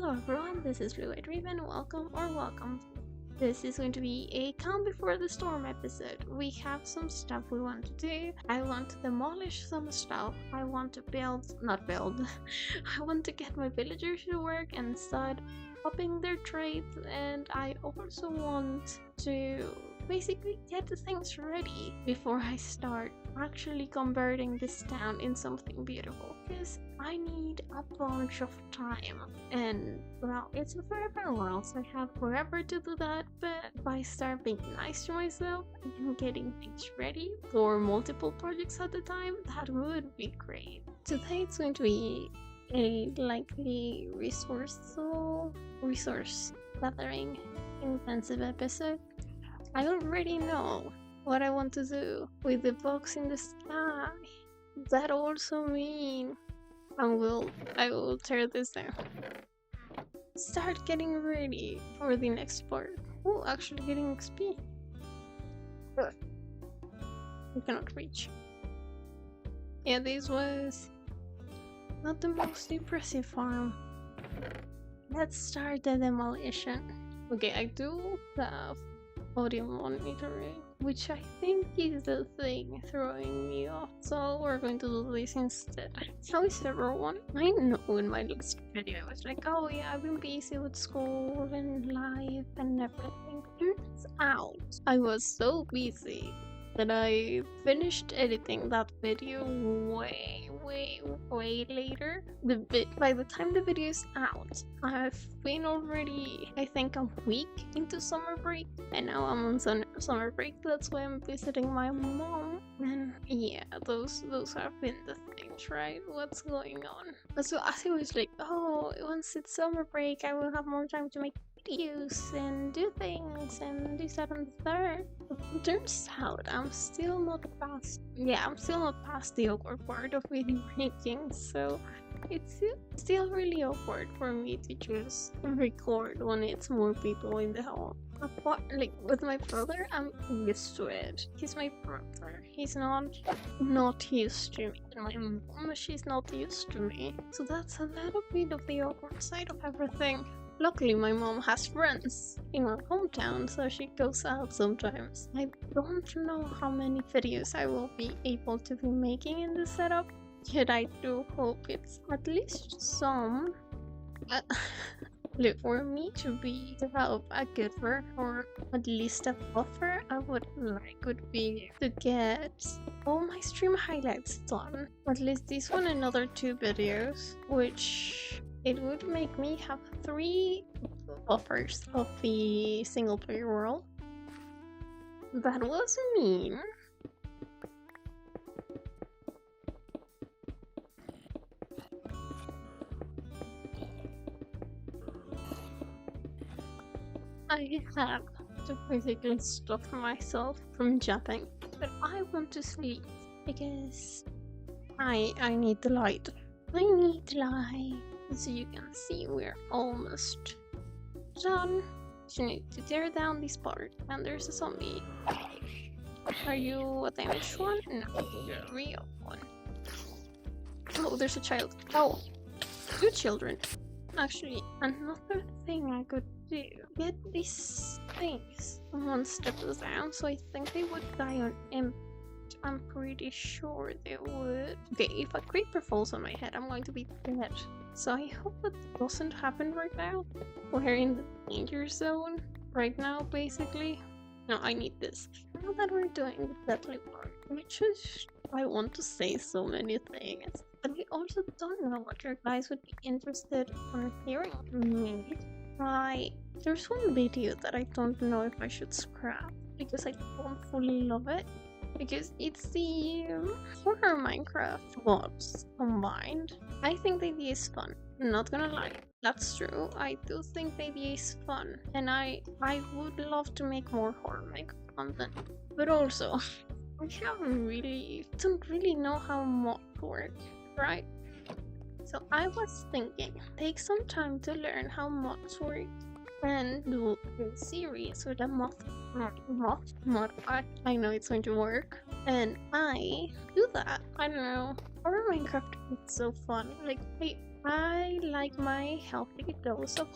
Hello everyone, this is Blue Raven. Welcome. This is going to be a Calm Before the Storm episode. We have some stuff we want to do. I want to demolish some stuff. I want to not build. I want to get my villagers to work and start upping their trades, and I also want to basically get the things ready before I start actually converting this town in something beautiful, because I need a bunch of time. And well, it's a forever world, so I have forever to do that. But if I start being nice to myself and getting things ready for multiple projects at a time, that would be great. Today it's going to be a likely resource gathering intensive episode. I already know what I want to do with the box in the sky. That also means I will tear this down. Start getting ready for the next part. Oh, actually getting XP. Good. I cannot reach. Yeah, this was not the most impressive farm. Let's start the demolition. Okay, I do have audio monitoring, which I think is the thing throwing me off. So we're going to do this instead. How is everyone? I know in my last video I was like, oh yeah, I've been busy with school and life and everything. Turns out I was so busy that I finished editing that video way later. By the time the video is out, I've been already, I think, a week into summer break, and now I'm on summer break. That's why I'm visiting my mom. And yeah, those have been the things, right? What's going on? So as I was like, oh, once it's summer break, I will have more time to make videos and do things and this, that, and the third. It turns out I'm still not past the awkward part of video making, so it's still really awkward for me to just record when it's more people in the home. Like with my brother, I'm used to it. He's my brother. He's not used to me. And my mom, she's not used to me. So that's a little bit of the awkward side of everything. Luckily, my mom has friends in her hometown, so she goes out sometimes. I don't know how many videos I will be able to be making in this setup, yet I do hope it's at least some. Look, for me to have a good work, or at least a buffer, I would be to get all my stream highlights done. At least this one, another 2 videos, which it would make me have 3 buffers of the single player world. That was mean. I had to basically stop myself from jumping, but I want to sleep because I need the light. I need the light. So you can see we're almost done. You need to tear down this part, and there's a zombie. Are you a damaged one? No, you're a real one. Oh, there's a child. Oh, 2 children. Actually, another thing I could do, get these things 1 step down, so I think they would die on impact. I'm pretty sure they would. Okay, if a creeper falls on my head, I'm going to be dead. So I hope that doesn't happen right now. We're in the danger zone right now, basically. No, I need this. Now that we're doing the deadly part, which is, I want to say so many things, but I also don't know what your guys would be interested in hearing from me. There's one video that I don't know if I should scrap, because I don't fully love it. Because it's the horror Minecraft mods combined. I think the idea is fun. I'm not gonna lie, that's true. I do think the idea is fun, and I would love to make more horror Minecraft content. But also, I don't really know how mods work, right? So I was thinking, take some time to learn how mods work and do a series with a mod. I know it's going to work, and I do that. I don't know. Horror Minecraft is so fun. Like, I like my healthy dose of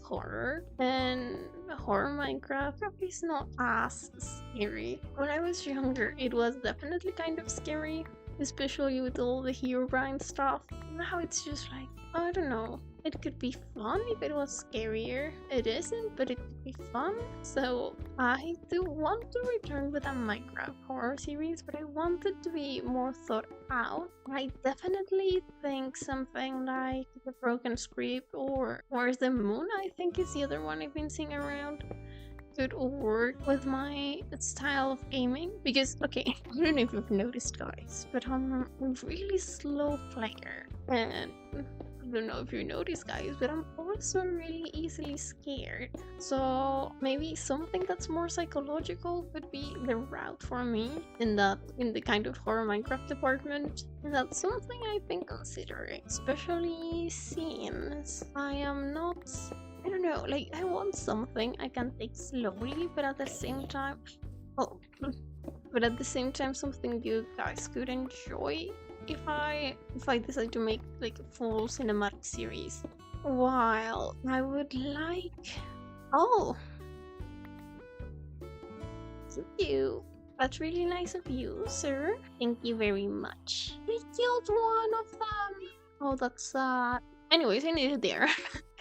horror, and horror Minecraft is not as scary. When I was younger, it was definitely kind of scary, especially with all the Herobrine stuff. Now it's just like, I don't know. It could be fun if it was scarier. It isn't, but it could be fun. So I do want to return with a Minecraft horror series, but I want it to be more thought out. I definitely think something like The Broken Script or Where's the Moon, I think is the other one I've been seeing around, could work with my style of gaming. Because, okay, I don't know if you've noticed, guys, but I'm a really slow player. And I don't know if you notice, guys, but I'm also really easily scared. So maybe something that's more psychological would be the route for me in the kind of horror Minecraft department. And that's something I've been considering, especially since I am not. I don't know, like I want something I can take slowly, but at the same time, oh, but at the same time something you guys could enjoy if I decide to make like a full cinematic series. While I would like, oh, thank you. That's really nice of you, sir. Thank you very much. We killed one of them. Oh, that's sad. Anyways, I needed the iron.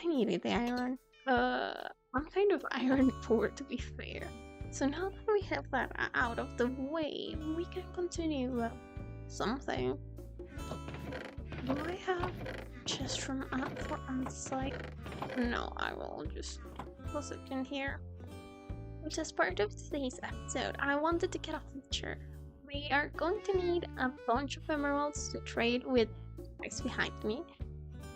I needed the iron. I'm kind of iron poor, to be fair. So now that we have that out of the way, we can continue something. Do I have chest from for outside? No, I will just close it in here. Which is part of today's episode. I wanted to get a feature. We are going to need a bunch of emeralds to trade with guys behind me.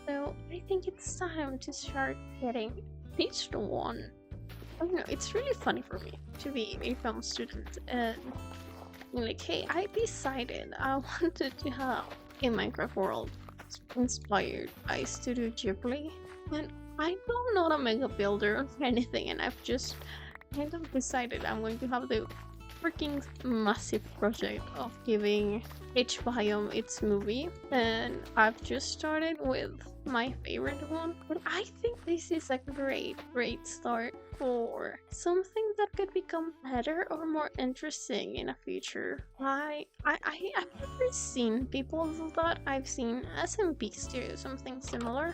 So I think it's time to start getting at least one. I don't know, it's really funny for me to be a film student and like, hey, I decided I wanted to have a Minecraft world inspired by Studio Ghibli, and I'm not a mega builder or anything, and I've just kind of decided I'm going to have the freaking massive project of giving each biome its movie, and I've just started with my favorite one, but I think this is a great start for something that could become better or more interesting in a future. I've never seen people do that. I've seen SMPs do something similar,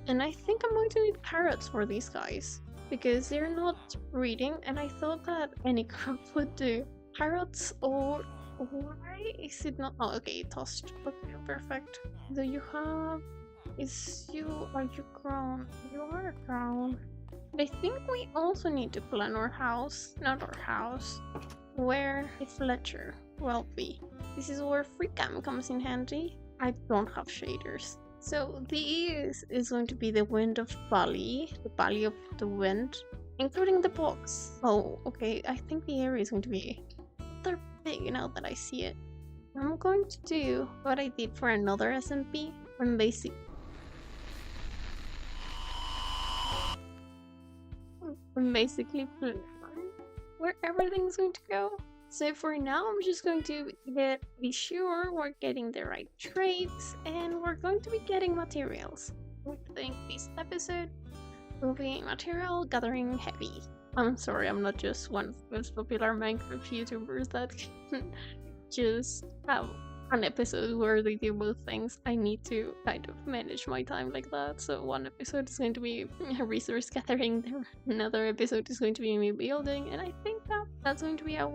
and I think I'm going to need carrots for these guys because they're not reading, and I thought that any crop would do. Carrots, or why is it not? Oh, okay, tossed. Okay, perfect. Do you have? Are you grown? You are grown. But I think we also need to plan our house, not our house, where a Fletcher will be. This is where FreeCam comes in handy. I don't have shaders. So this is going to be the wind of Bali, the Valley of the Wind, including the box. Oh, okay, I think the area is going to be rather big now that I see it. I'm going to do what I did for another SMP when basically plan where everything's going to go. So for now, I'm just going to be sure we're getting the right traits, and we're going to be getting materials. I think this episode will be material gathering heavy. I'm sorry, I'm not just one of those popular Minecraft YouTubers that just have an episode where they do both things. I need to kind of manage my time like that. So one episode is going to be resource gathering, another episode is going to be me building, and I think that's going to be a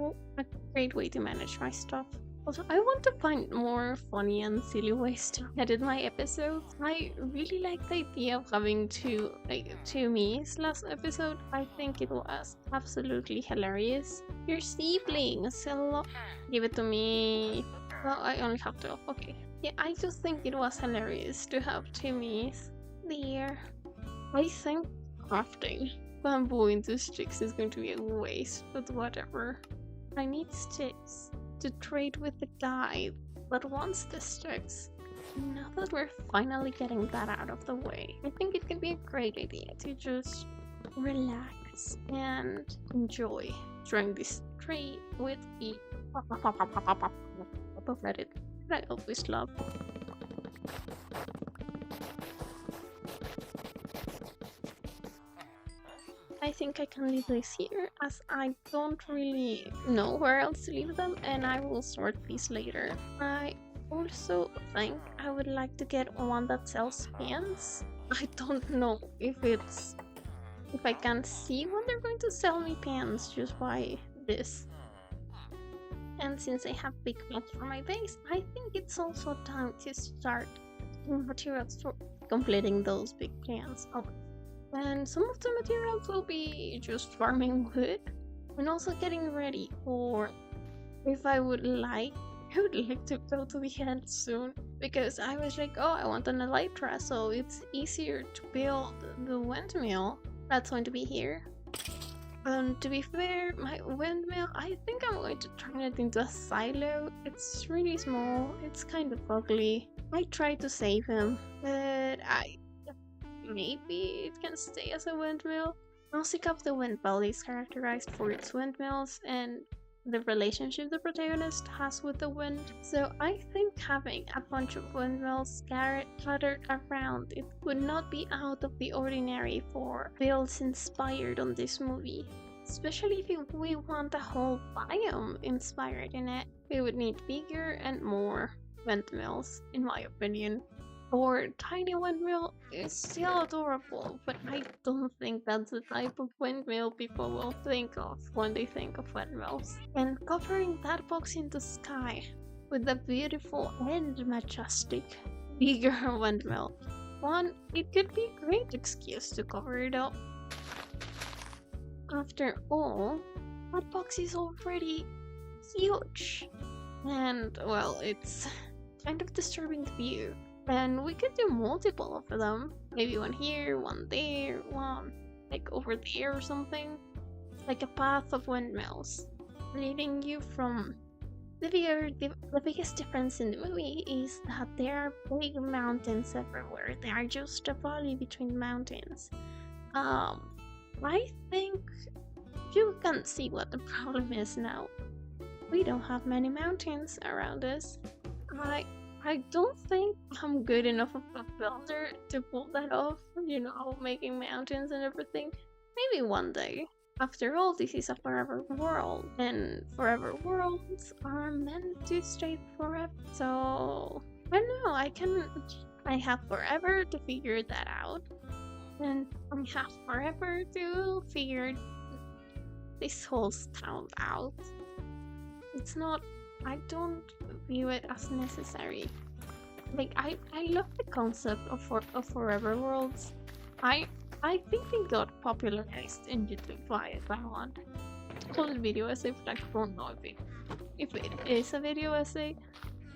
great way to manage my stuff. Also, I want to find more funny and silly ways to edit my episodes. I really like the idea of having two me's last episode. I think it was absolutely hilarious. Your siblings, hello. Give it to me. Well, I only have 12. Okay. Yeah, I just think it was hilarious to have two me's there. I think crafting bamboo into sticks is going to be a waste, but whatever. I need sticks to trade with the guy that wants the sticks. Now that we're finally getting that out of the way, I think it can be a great idea to just relax and enjoy trying this trade with the Reddit that I always love. I think I can leave this here as I don't really know where else to leave them, and I will sort these later. I also think I would like to get one that sells pants. I don't know if I can see when they're going to sell me pants just by this. And since I have big plans for my base, I think it's also time to start materials for completing those big plans. Oh, and some of the materials will be just farming wood and also getting ready for if I would like. I would like to go to the end soon because I was like, oh, I want an elytra, so it's easier to build the windmill that's going to be here. To be fair, my windmill, I think I'm going to turn it into a silo. It's really small, it's kind of ugly. I tried to save him, but maybe it can stay as a windmill. Music of the Windmill is characterized for its windmills and the relationship the protagonist has with the wind. So I think having a bunch of windmills cluttered around it would not be out of the ordinary for builds inspired on this movie. Especially if we want a whole biome inspired in it, we would need bigger and more windmills, in my opinion. Or tiny windmill is still adorable, but I don't think that's the type of windmill people will think of when they think of windmills. And covering that box in the sky with a beautiful and majestic bigger windmill. One, it could be a great excuse to cover it up. After all, that box is already huge. And well, it's kind of disturbing the view. And we could do multiple of them. Maybe one here, one there, one like over there or something. Like a path of windmills. Leading you from the biggest difference in the movie is that there are big mountains everywhere. There are just a valley between mountains. I think you can see what the problem is now. We don't have many mountains around us. I don't think I'm good enough of a builder to pull that off, making mountains and everything. Maybe one day. After all, this is a forever world, and forever worlds are meant to stay forever. So, I don't know, I have forever to figure that out, and I have forever to figure this whole town out. I don't view it as necessary. Like, I love the concept of forever worlds. I think it got popularized in YouTube by one. Call it video essay, but I don't know if it is a video essay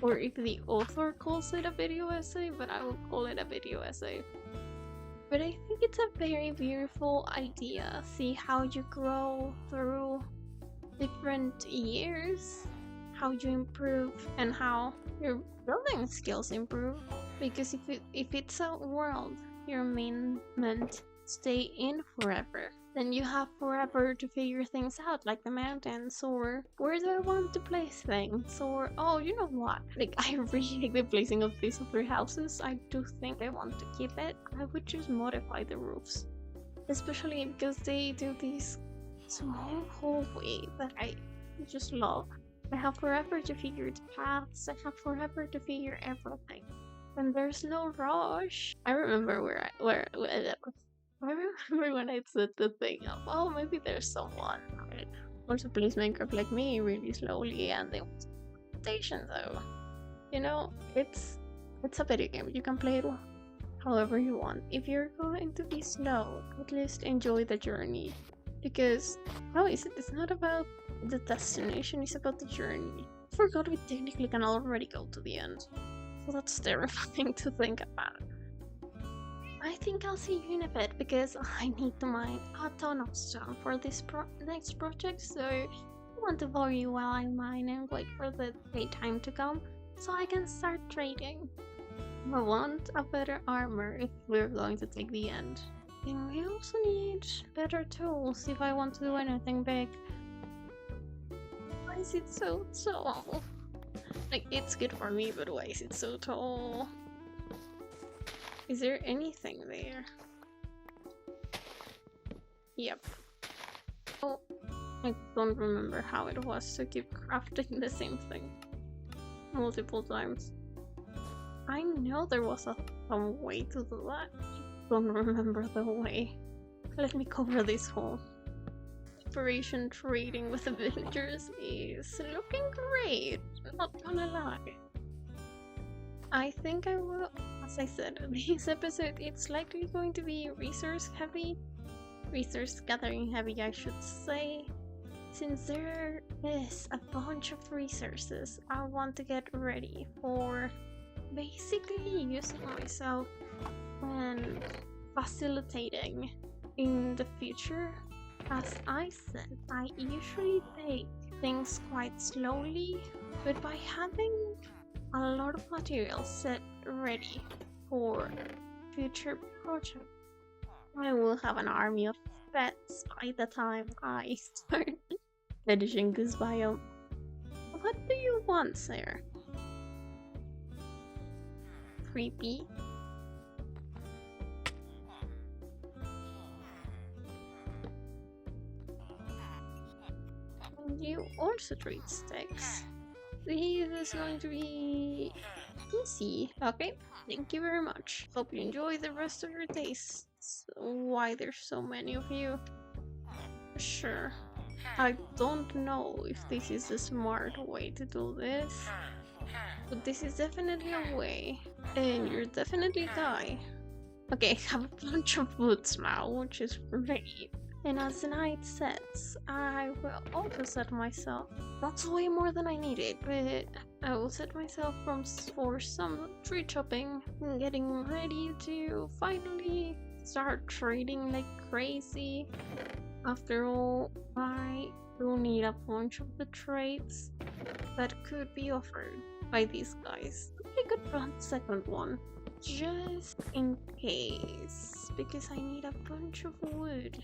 or if the author calls it a video essay, but I will call it a video essay. But I think it's a very beautiful idea. See how you grow through different years, how you improve, and how your building skills improve. Because if it's a world you're meant to stay in forever, then you have forever to figure things out, like the mountains, or where do I want to place things, or oh, you know what? Like, I really like the placing of these other houses. I do think I want to keep it. I would just modify the roofs, especially because they do these small hallway that I just love. I have forever to figure the paths. I have forever to figure everything, and there's no rush. I remember I remember when I said the thing of, oh, maybe there's someone who wants to play Minecraft like me really slowly, and they want station though. It's a video game. You can play it however you want. If you're going to be slow, at least enjoy the journey. Because how is it? It's not about the destination, it's about the journey. I forgot we technically can already go to the end. So that's terrifying to think about. I think I'll see you in a bit because I need to mine a ton of stone for this next project, so I want to bore you while I mine and wait for the daytime to come so I can start trading. I want a better armor if we're going to take the end. And we also need better tools if I want to do anything big. Why is it so tall? Like, it's good for me, but why is it so tall? Is there anything there? Yep. Oh, I don't remember how it was to keep crafting the same thing multiple times. I know there was some way to do that. I don't remember the way. Let me cover this hole. Operation trading with the villagers is looking great, not gonna lie. I think I will, as I said, this episode it's likely going to be resource gathering heavy I should say. Since there is a bunch of resources, I want to get ready for basically using myself and facilitating in the future. As I said, I usually take things quite slowly, but by having a lot of material set ready for future projects, I will have an army of pets by the time I start finishing this biome. What do you want, sir? Creepy. And you also treat sticks. This is going to be easy. Okay, thank you very much. Hope you enjoy the rest of your days. Why there's so many of you? Sure. I don't know if this is a smart way to do this, but this is definitely a way, and you'll definitely die. Okay, I have a bunch of boots now, which is great. And as the night sets, I will also set myself. That's way more than I needed, but I will set myself for some tree chopping, getting ready to finally start trading like crazy. After all, I do need a bunch of the traits that could be offered by these guys. I could plant the second one, just in case, because I need a bunch of wood.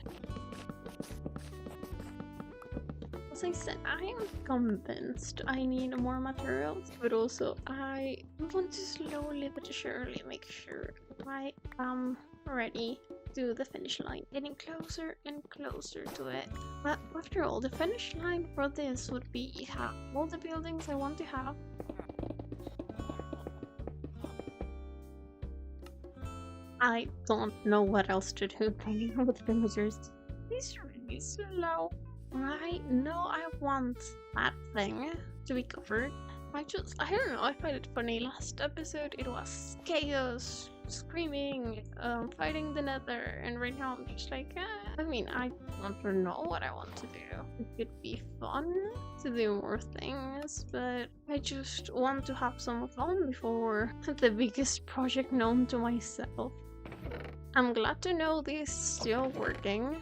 As I said, I am convinced I need more materials, but also I want to slowly but surely make sure I am ready to the finish line, getting closer and closer to it. But after all, the finish line for this would be have all the buildings I want to have. I don't know what else to do with villagers. It's really slow. I know I want that thing to be covered. I don't know, I find it funny. Last episode it was chaos, screaming, fighting the nether, and right now I'm just like, I mean, I don't know what I want to do. It could be fun to do more things, but I just want to have some fun before the biggest project known to myself. I'm glad to know this is still working.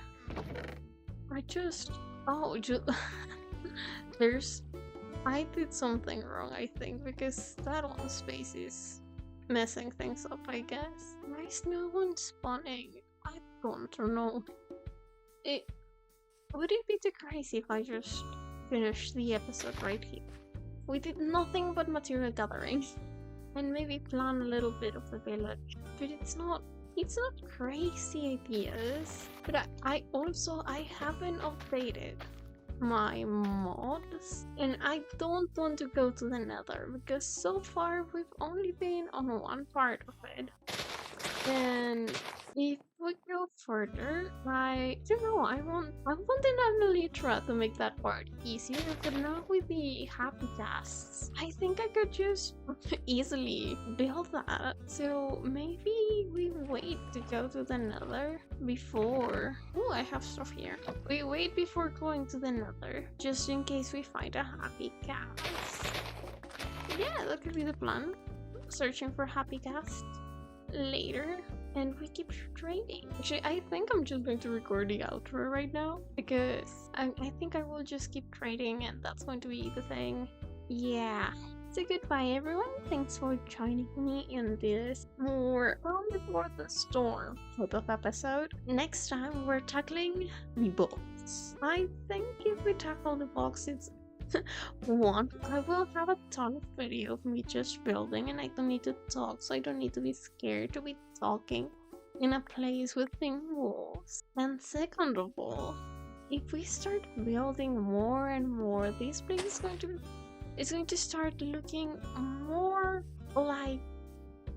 I did something wrong, I think, because that one space is messing things up, I guess. Why is no one spawning? I don't know. Would it be too crazy if I just finished the episode right here? We did nothing but material gathering, and maybe plan a little bit of the village, but it's not crazy ideas. But I haven't updated my mods, and I don't want to go to the nether because so far we've only been on one part of it, and if we go further, I don't know, I want an elytra to make that part easier, but now with the happy casts, I think I could just easily build that. So maybe we wait to go to the nether before. Oh, I have stuff here. We wait before going to the nether, just in case we find a happy cast. Yeah, that could be the plan. Searching for happy cast later, and we keep trading. Actually, I think I'm just going to record the outro right now because I think I will just keep trading, and that's going to be the thing. Yeah. So goodbye everyone, thanks for joining me in this more Calm Before the Storm type of episode. Next time we're tackling the box. I think if we tackle the box, it's one, I will have a ton of video of me just building, and I don't need to talk, so I don't need to be scared to be talking. in a place with thin walls. And second of all, if we start building more and more, this place is going to start looking more like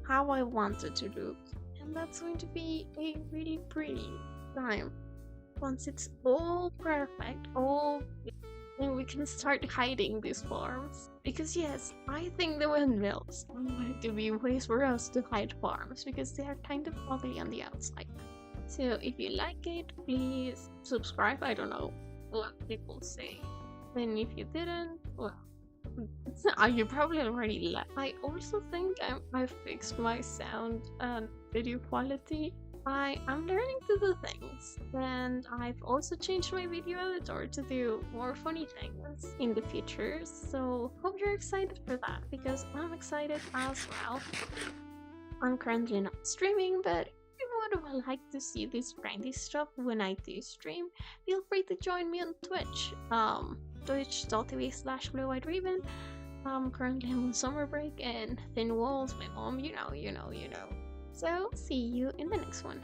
how I want it to look. And that's going to be a really pretty time. Once it's all perfect, all and we can start hiding these farms. Because yes, I think the windmills are going to be ways for us to hide farms because they are kind of ugly on the outside. So if you like it, please subscribe. I don't know what people say. And if you didn't, well, you probably already left. I also think I fixed my sound and video quality. I am learning to do things, and I've also changed my video editor to do more funny things in the future. So hope you're excited for that because I'm excited as well. I'm currently not streaming, but if you would like to see this grindy stuff when I do stream, feel free to join me on Twitch. Twitch.tv/BlueEyedRaven. Currently I'm on summer break and thin walls, my mom, you know. So see you in the next one.